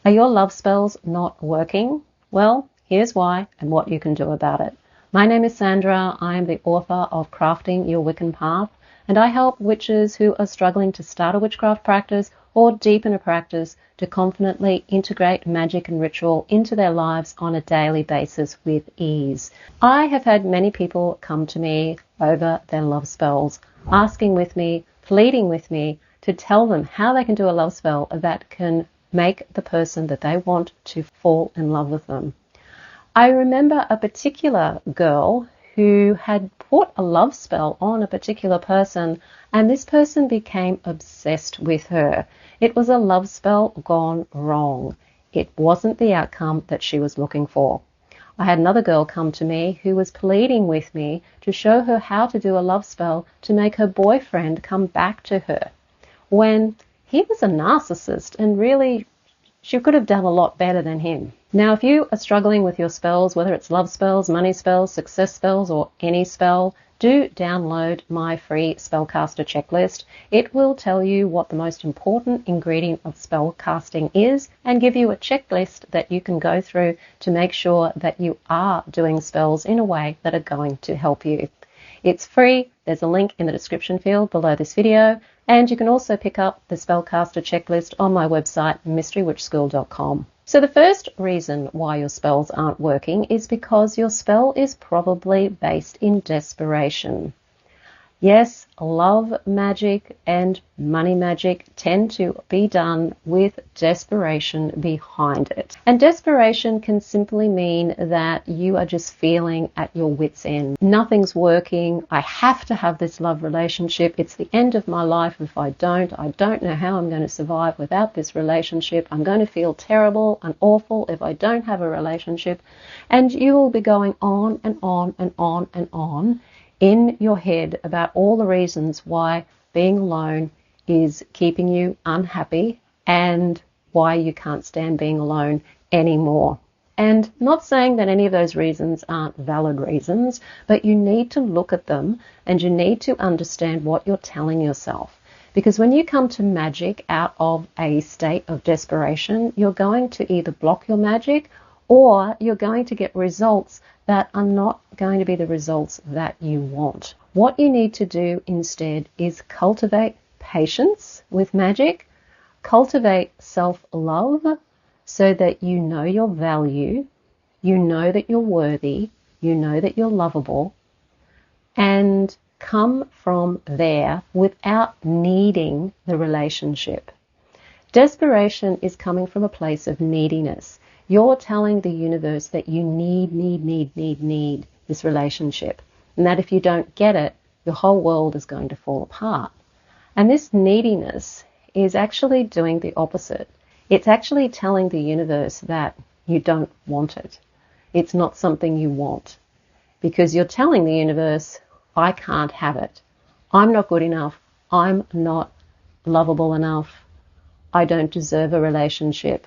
Are your love spells not working? Well, here's why and what you can do about it. My name is Sandra. I am the author of Crafting Your Wiccan Path, and I help witches who are struggling to start a witchcraft practice or deepen a practice to confidently integrate magic and ritual into their lives on a daily basis with ease. I have had many people come to me over their love spells, asking with me, pleading with me to tell them how they can do a love spell that can make the person that they want to fall in love with them. I remember a particular girl who had put a love spell on a particular person, and this person became obsessed with her. It was a love spell gone wrong. It wasn't the outcome that she was looking for. I had another girl come to me who was pleading with me to show her how to do a love spell to make her boyfriend come back to her, when he was a narcissist and really she could have done a lot better than him. Now, if you are struggling with your spells, whether it's love spells, money spells, success spells, or any spell, do download my free spellcaster checklist. It will tell you what the most important ingredient of spell casting is and give you a checklist that you can go through to make sure that you are doing spells in a way that are going to help you. It's free. There's a link in the description field below this video, and you can also pick up the spellcaster checklist on my website, mysterywitchschool.com. So the first reason why your spells aren't working is because your spell is probably based in desperation. Yes, love magic and money magic tend to be done with desperation behind it. And desperation can simply mean that you are just feeling at your wit's end. Nothing's working. I have to have this love relationship. It's the end of my life if I don't. I don't know how I'm going to survive without this relationship. I'm going to feel terrible and awful if I don't have a relationship. And you will be going on and on and on and on in your head about all the reasons why being alone is keeping you unhappy and why you can't stand being alone anymore. And not saying that any of those reasons aren't valid reasons, but you need to look at them and you need to understand what you're telling yourself. Because when you come to magic out of a state of desperation, you're going to either block your magic or you're going to get results that are not going to be the results that you want. What you need to do instead is cultivate patience with magic, cultivate self-love so that you know your value, you know that you're worthy, you know that you're lovable, and come from there without needing the relationship. Desperation is coming from a place of neediness. You're telling the universe that you need this relationship, and that if you don't get it, your whole world is going to fall apart. And this neediness is actually doing the opposite. It's actually telling the universe that you don't want it. It's not something you want, because you're telling the universe, I can't have it. I'm not good enough. I'm not lovable enough. I don't deserve a relationship.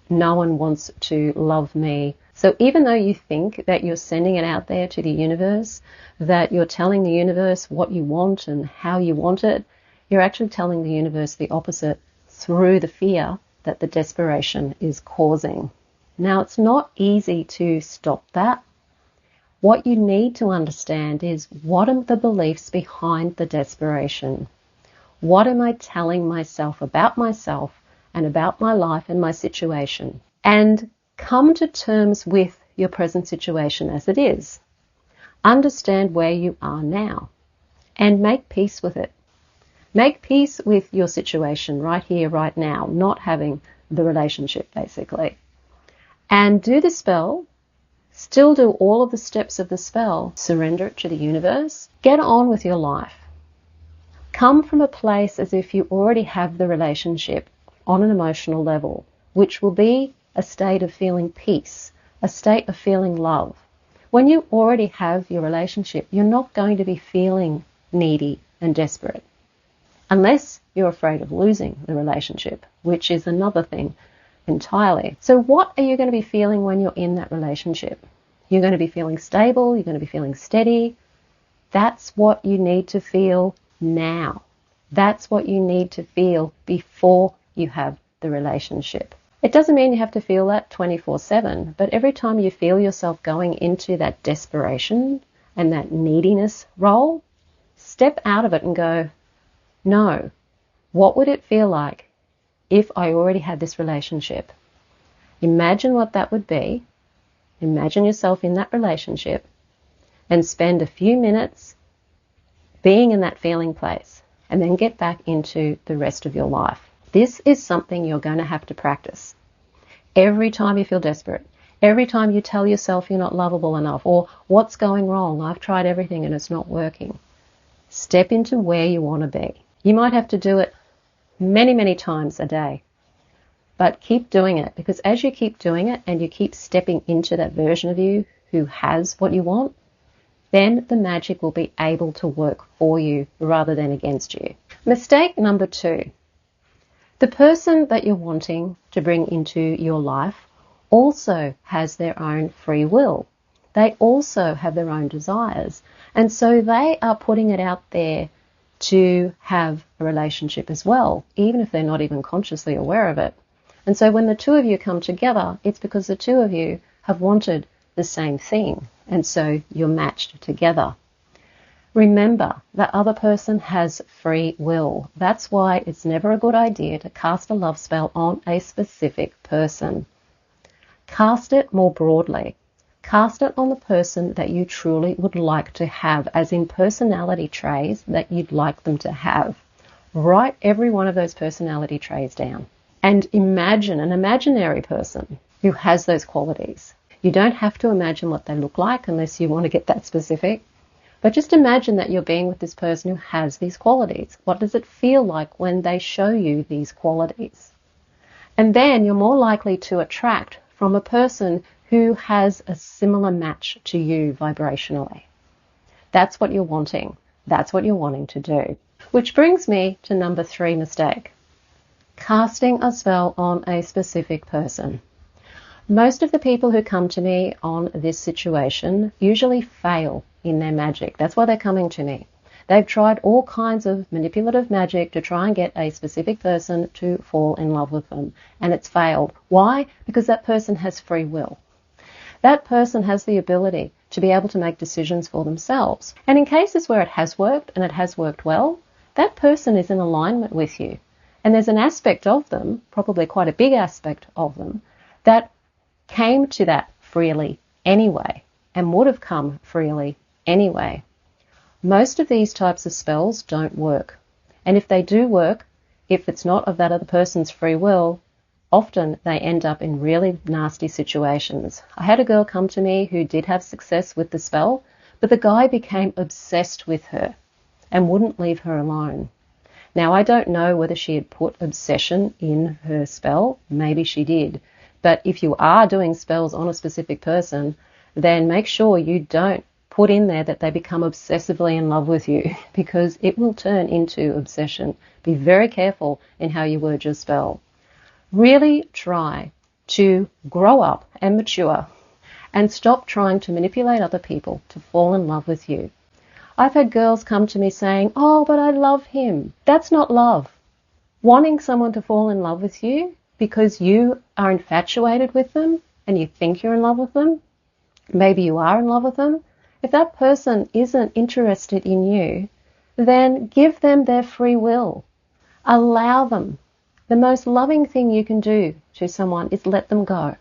No one wants to love me. So even though you think that you're sending it out there to the universe, that you're telling the universe what you want and how you want it, you're actually telling the universe the opposite through the fear that the desperation is causing. Now, it's not easy to stop that. What you need to understand is, what are the beliefs behind the desperation? What am I telling myself about myself and about my life and my situation? And come to terms with your present situation as it is. Understand where you are now and make peace with it. Make peace with your situation right here, right now, not having the relationship, basically. And do the spell. Still do all of the steps of the spell. Surrender it to the universe. Get on with your life. Come from a place as if you already have the relationship on an emotional level, which will be a state of feeling peace, a state of feeling love. When you already have your relationship, you're not going to be feeling needy and desperate, unless you're afraid of losing the relationship, which is another thing entirely. So what are you going to be feeling when you're in that relationship? You're going to be feeling stable, you're going to be feeling steady. That's what you need to feel now. That's what you need to feel before you have the relationship. It doesn't mean you have to feel that 24/7, but every time you feel yourself going into that desperation and that neediness role, step out of it and go, no, what would it feel like if I already had this relationship? Imagine what that would be. Imagine yourself in that relationship and spend a few minutes being in that feeling place, and then get back into the rest of your life. This is something you're going to have to practice. Every time you feel desperate, every time you tell yourself you're not lovable enough, or what's going wrong, I've tried everything and it's not working, step into where you want to be. You might have to do it many, many times a day, but keep doing it, because as you keep doing it and you keep stepping into that version of you who has what you want, then the magic will be able to work for you rather than against you. Mistake number 2. The person that you're wanting to bring into your life also has their own free will. They also have their own desires. And so they are putting it out there to have a relationship as well, even if they're not even consciously aware of it. And so when the two of you come together, it's because the two of you have wanted the same thing. And so you're matched together. Remember, that other person has free will. That's why it's never a good idea to cast a love spell on a specific person. Cast it more broadly. Cast it on the person that you truly would like to have, as in personality traits that you'd like them to have. Write every one of those personality traits down. And imagine an imaginary person who has those qualities. You don't have to imagine what they look like unless you want to get that specific. But just imagine that you're being with this person who has these qualities. What does it feel like when they show you these qualities? And then you're more likely to attract from a person who has a similar match to you vibrationally. That's what you're wanting. That's what you're wanting to do. Which brings me to number 3 mistake. Casting a spell on a specific person. Most of the people who come to me on this situation usually fail in their magic. That's why they're coming to me. They've tried all kinds of manipulative magic to try and get a specific person to fall in love with them, and it's failed. Why? Because that person has free will. That person has the ability to be able to make decisions for themselves. And in cases where it has worked, and it has worked well, that person is in alignment with you. And there's an aspect of them, probably quite a big aspect of them, that came to that freely anyway, and would have come freely anyway. Most of these types of spells don't work. And if they do work, if it's not of that other person's free will, often they end up in really nasty situations. I had a girl come to me who did have success with the spell, but the guy became obsessed with her and wouldn't leave her alone. Now, I don't know whether she had put obsession in her spell. Maybe she did. But if you are doing spells on a specific person, then make sure you don't put in there that they become obsessively in love with you, because it will turn into obsession. Be very careful in how you word your spell. Really try to grow up and mature and stop trying to manipulate other people to fall in love with you. I've had girls come to me saying, "Oh, but I love him." That's not love. Wanting someone to fall in love with you because you are infatuated with them and you think you're in love with them, maybe you are in love with them, if that person isn't interested in you, then give them their free will. Allow them. The most loving thing you can do to someone is let them go.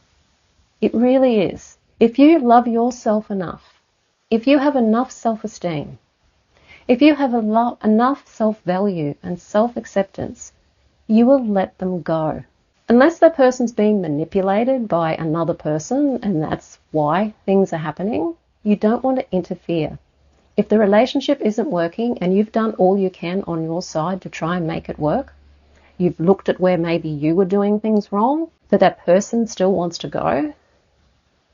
It really is. If you love yourself enough, if you have enough self-esteem, if you have enough self-value and self-acceptance, you will let them go. Unless that person's being manipulated by another person, and that's why things are happening, you don't want to interfere. If the relationship isn't working and you've done all you can on your side to try and make it work, you've looked at where maybe you were doing things wrong, but that person still wants to go,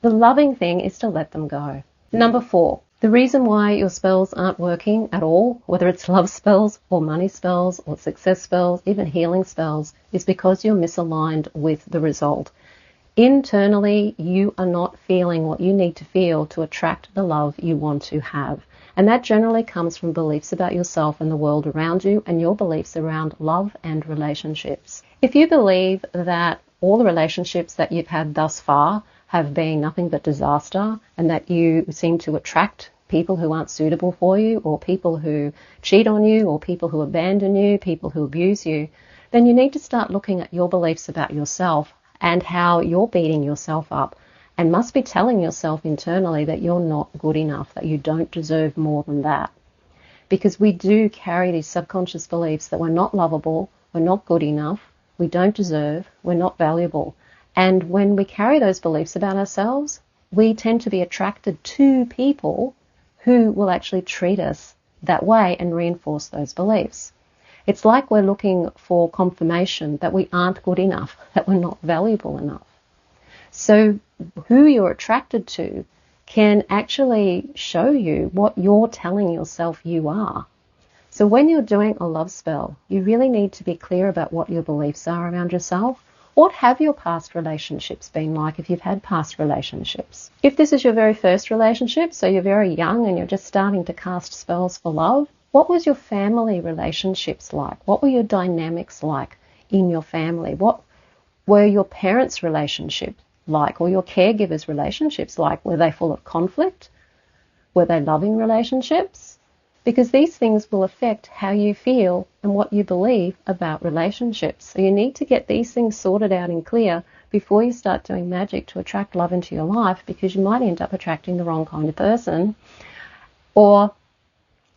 the loving thing is to let them go. Number 4, the reason why your spells aren't working at all, whether it's love spells or money spells or success spells, even healing spells, is because you're misaligned with the result. Internally, you are not feeling what you need to feel to attract the love you want to have. And that generally comes from beliefs about yourself and the world around you, and your beliefs around love and relationships. If you believe that all the relationships that you've had thus far have been nothing but disaster, and that you seem to attract people who aren't suitable for you, or people who cheat on you, or people who abandon you, people who abuse you, then you need to start looking at your beliefs about yourself and how you're beating yourself up, and must be telling yourself internally that you're not good enough, that you don't deserve more than that. Because we do carry these subconscious beliefs that we're not lovable, we're not good enough, we don't deserve, we're not valuable. And when we carry those beliefs about ourselves, we tend to be attracted to people who will actually treat us that way and reinforce those beliefs. It's like we're looking for confirmation that we aren't good enough, that we're not valuable enough. So who you're attracted to can actually show you what you're telling yourself you are. So when you're doing a love spell, you really need to be clear about what your beliefs are around yourself. What have your past relationships been like if you've had past relationships? If this is your very first relationship, so you're very young and you're just starting to cast spells for love, what was your family relationships like? What were your dynamics like in your family? What were your parents' relationships like, or your caregivers' relationships like? Were they full of conflict? Were they loving relationships? Because these things will affect how you feel and what you believe about relationships. So you need to get these things sorted out and clear before you start doing magic to attract love into your life, because you might end up attracting the wrong kind of person, or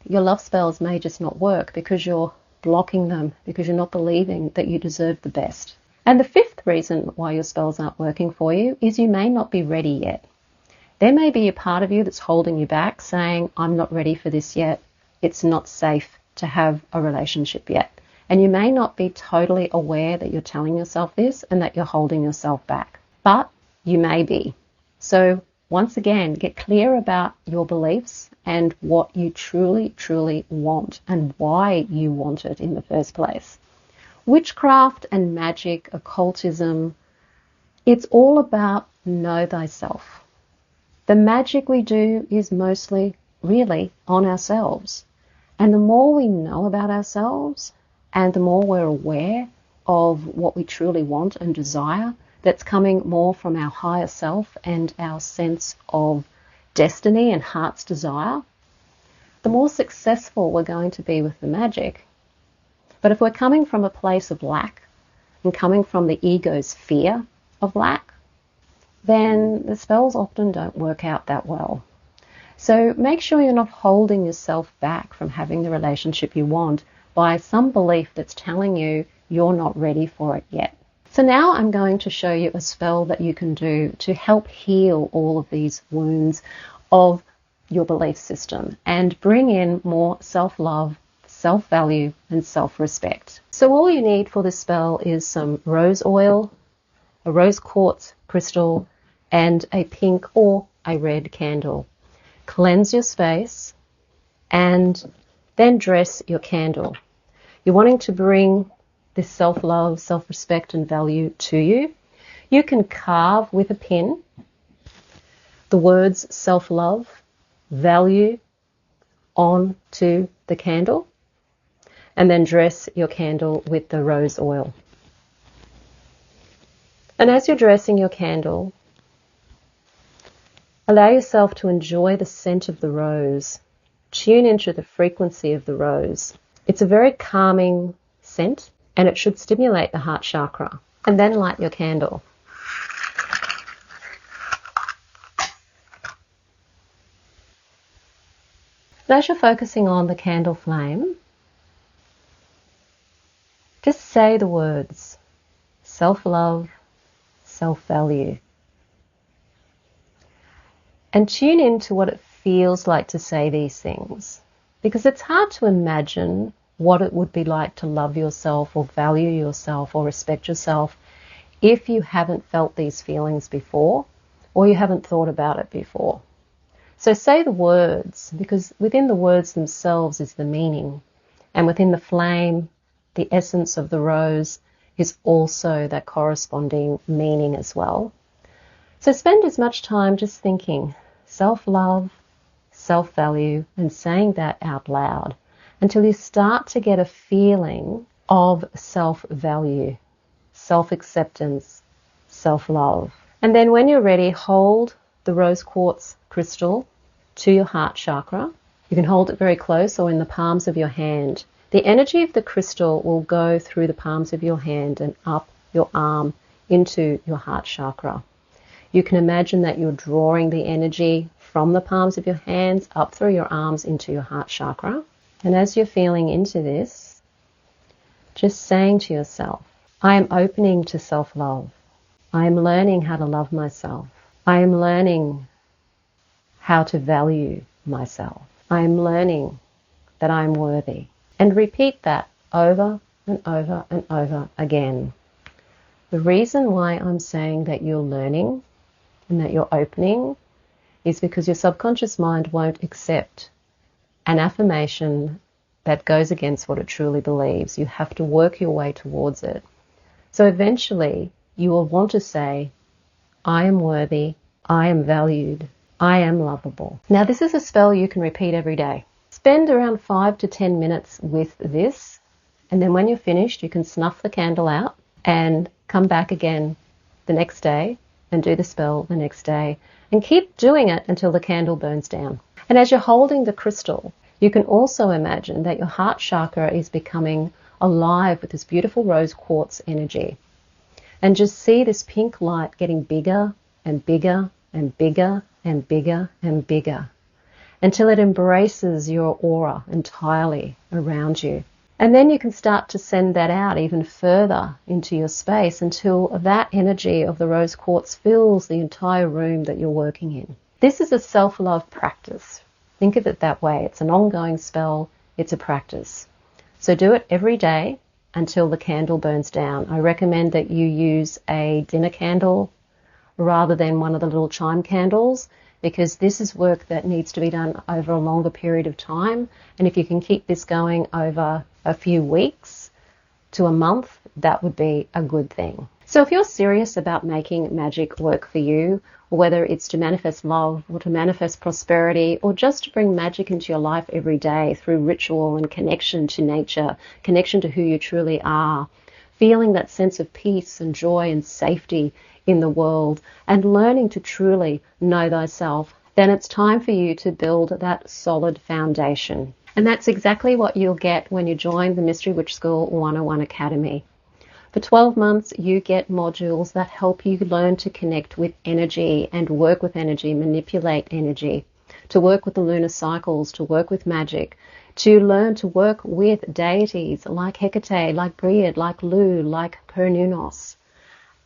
your love spells may just not work because you're blocking them, because you're not believing that you deserve the best. And the fifth reason why your spells aren't working for you is you may not be ready yet. There may be a part of you that's holding you back, saying, I'm not ready for this yet. It's not safe to have a relationship yet. And you may not be totally aware that you're telling yourself this and that you're holding yourself back, but you may be. So once again, get clear about your beliefs and what you truly, truly want and why you want it in the first place. Witchcraft and magic, occultism, it's all about know thyself. The magic we do is mostly really on ourselves. And the more we know about ourselves and the more we're aware of what we truly want and desire, that's coming more from our higher self and our sense of destiny and heart's desire, the more successful we're going to be with the magic. But if we're coming from a place of lack and coming from the ego's fear of lack, then the spells often don't work out that well. So make sure you're not holding yourself back from having the relationship you want by some belief that's telling you you're not ready for it yet. So now I'm going to show you a spell that you can do to help heal all of these wounds of your belief system and bring in more self-love, self-value, and self-respect. So all you need for this spell is some rose oil, a rose quartz crystal, and a pink or a red candle. Cleanse your space and then dress your candle. You're wanting to bring this self-love, self-respect and value to you. You can carve with a pin the words self-love, value onto the candle, and then dress your candle with the rose oil. And as you're dressing your candle, allow yourself to enjoy the scent of the rose. Tune into the frequency of the rose. It's a very calming scent and it should stimulate the heart chakra. And then light your candle. And as you're focusing on the candle flame, just say the words self-love, self-value. And tune into what it feels like to say these things, because it's hard to imagine what it would be like to love yourself or value yourself or respect yourself if you haven't felt these feelings before or you haven't thought about it before. So say the words, because within the words themselves is the meaning, and within the flame, the essence of the rose is also that corresponding meaning as well. So spend as much time just thinking self-love, self-value, and saying that out loud until you start to get a feeling of self-value, self-acceptance, self-love. And then when you're ready, hold the rose quartz crystal to your heart chakra. You can hold it very close or in the palms of your hand. The energy of the crystal will go through the palms of your hand and up your arm into your heart chakra. You can imagine that you're drawing the energy from the palms of your hands up through your arms into your heart chakra. And as you're feeling into this, just saying to yourself, I am opening to self-love. I am learning how to love myself. I am learning how to value myself. I am learning that I am worthy. And repeat that over and over and over again. The reason why I'm saying that you're learning and that you're opening is because your subconscious mind won't accept an affirmation that goes against what it truly believes. You have to work your way towards it. So eventually you will want to say, I am worthy, I am valued, I am lovable. Now this is a spell you can repeat every day. Spend around 5 to 10 minutes with this, and then when you're finished you can snuff the candle out and come back again the next day and do the spell the next day, and keep doing it until the candle burns down. And as you're holding the crystal, you can also imagine that your heart chakra is becoming alive with this beautiful rose quartz energy. And just see this pink light getting bigger and bigger and bigger and bigger and bigger until it embraces your aura entirely around you. And then you can start to send that out even further into your space until that energy of the rose quartz fills the entire room that you're working in. This is a self-love practice. Think of it that way. It's an ongoing spell. It's a practice. So do it every day until the candle burns down. I recommend that you use a dinner candle rather than one of the little chime candles, because this is work that needs to be done over a longer period of time. And if you can keep this going over a few weeks to a month, that would be a good thing. So if you're serious about making magic work for you, whether it's to manifest love or to manifest prosperity or just to bring magic into your life every day through ritual and connection to nature, connection to who you truly are, feeling that sense of peace and joy and safety in the world, and learning to truly know thyself, then it's time for you to build that solid foundation. And that's exactly what you'll get when you join the Mystery Witch School 101 Academy. For 12 months, you get modules that help you learn to connect with energy and work with energy, manipulate energy, to work with the lunar cycles, to work with magic, to learn to work with deities like Hekate, like Briad, like Lu, like Pernunos,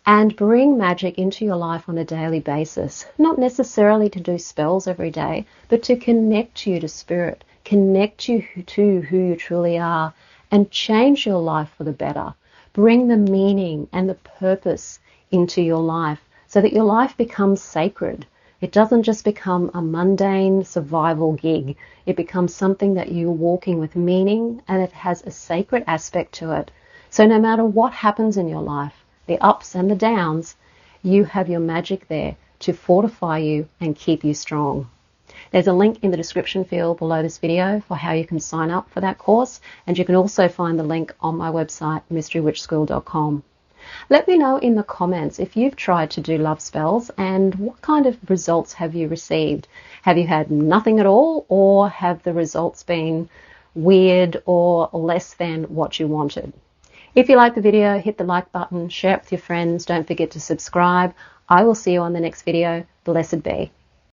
and bring magic into your life on a daily basis. Not necessarily to do spells every day, but to connect you to spirit, connect you to who you truly are, and change your life for the better. Bring the meaning and the purpose into your life so that your life becomes sacred. It doesn't just become a mundane survival gig. It becomes something that you're walking with meaning, and it has a sacred aspect to it. So no matter what happens in your life, the ups and the downs, you have your magic there to fortify you and keep you strong. There's a link in the description field below this video for how you can sign up for that course, and you can also find the link on my website, mysterywitchschool.com. Let me know in the comments if you've tried to do love spells and what kind of results have you received. Have you had nothing at all, or have the results been weird or less than what you wanted? If you like the video, hit the like button, share it with your friends. Don't forget to subscribe. I will see you on the next video. Blessed be.